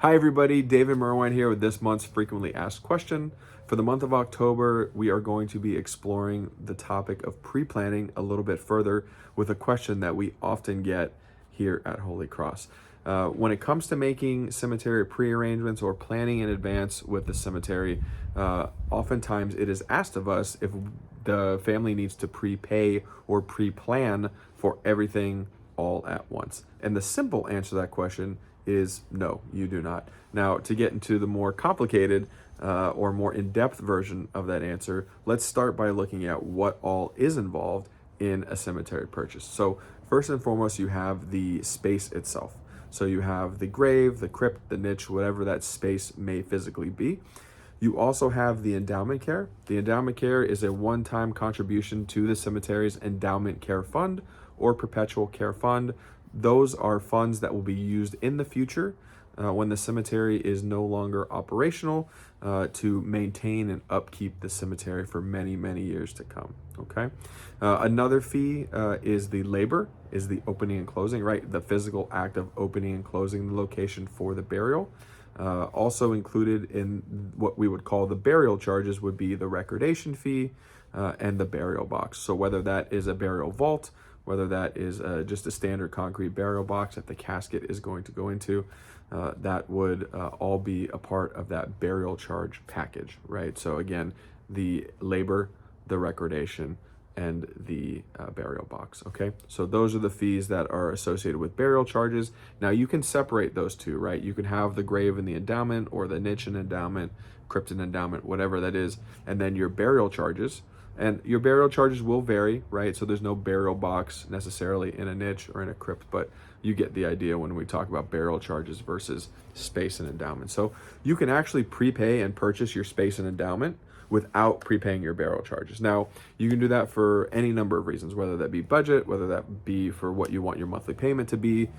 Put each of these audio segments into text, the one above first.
Hi everybody, David Merwine here with this month's frequently asked question. For the month of October, we are going to be exploring the topic of pre-planning a little bit further with a question that we often get here at Holy Cross. When it comes to making cemetery pre-arrangements or planning in advance with the cemetery, oftentimes it is asked of us if the family needs to prepay or pre-plan for everything all at once. And the simple answer to that question is no, you do not. Now, to get into the more complicated or more in-depth version of that answer, let's start by looking at what all is involved in a cemetery purchase. So first and foremost, you have the space itself. So you have the grave, the crypt, the niche, whatever that space may physically be. You also have the endowment care. The endowment care is a one-time contribution to the cemetery's endowment care fund or perpetual care fund. Those are funds that will be used in the future when the cemetery is no longer operational to maintain and upkeep the cemetery for many, many years to come. Okay. Another fee is the labor, is the opening and closing, right? The physical act of opening and closing the location for the burial. Also included in what we would call the burial charges would be the recordation fee and the burial box. So whether that is a burial vault, whether that is just a standard concrete burial box that the casket is going to go into, that would all be a part of that burial charge package, right? So again, the labor, the recordation, and the burial box, okay? So those are the fees that are associated with burial charges. Now you can separate those two, right? You can have the grave and the endowment, or the niche and endowment, crypt and endowment, whatever that is, and then your burial charges. And your burial charges will vary, right? So there's no burial box necessarily in a niche or in a crypt, but you get the idea when we talk about burial charges versus space and endowment. So you can actually prepay and purchase your space and endowment without prepaying your burial charges. Now, you can do that for any number of reasons, whether that be budget, whether that be for what you want your monthly payment to be,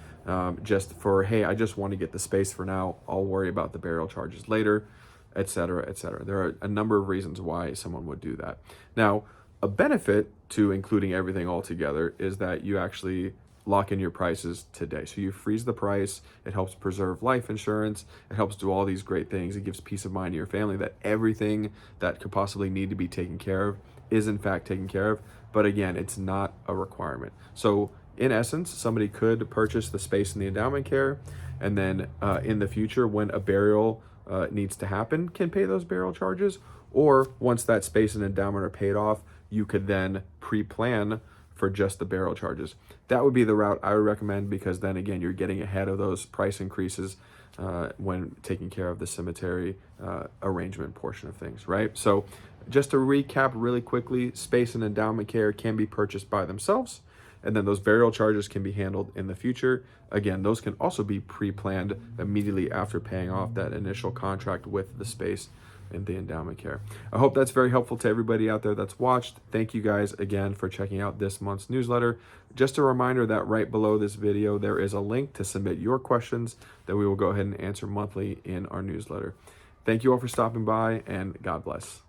just for, hey, I just want to get the space for now, I'll worry about the burial charges later, etc., etc. There are a number of reasons why someone would do that. Now, a benefit to including everything all together is that you actually lock in your prices today. So you freeze the price, it helps preserve life insurance, it helps do all these great things. It gives peace of mind to your family that everything that could possibly need to be taken care of is in fact taken care of. But again, it's not a requirement. So in essence, somebody could purchase the space in the endowment care, and then in the future, when a burial needs to happen, can pay those burial charges. Or once that space and endowment are paid off, you could then pre-plan for just the burial charges. That would be the route I would recommend, because then again, you're getting ahead of those price increases when taking care of the cemetery arrangement portion of things, right? So just to recap really quickly, space and endowment care can be purchased by themselves, and then those burial charges can be handled in the future. Again, those can also be pre-planned immediately after paying off that initial contract with the space and the endowment care. I hope that's very helpful to everybody out there that's watched. Thank you guys again for checking out this month's newsletter. Just a reminder that right below this video, there is a link to submit your questions that we will go ahead and answer monthly in our newsletter. Thank you all for stopping by, and God bless.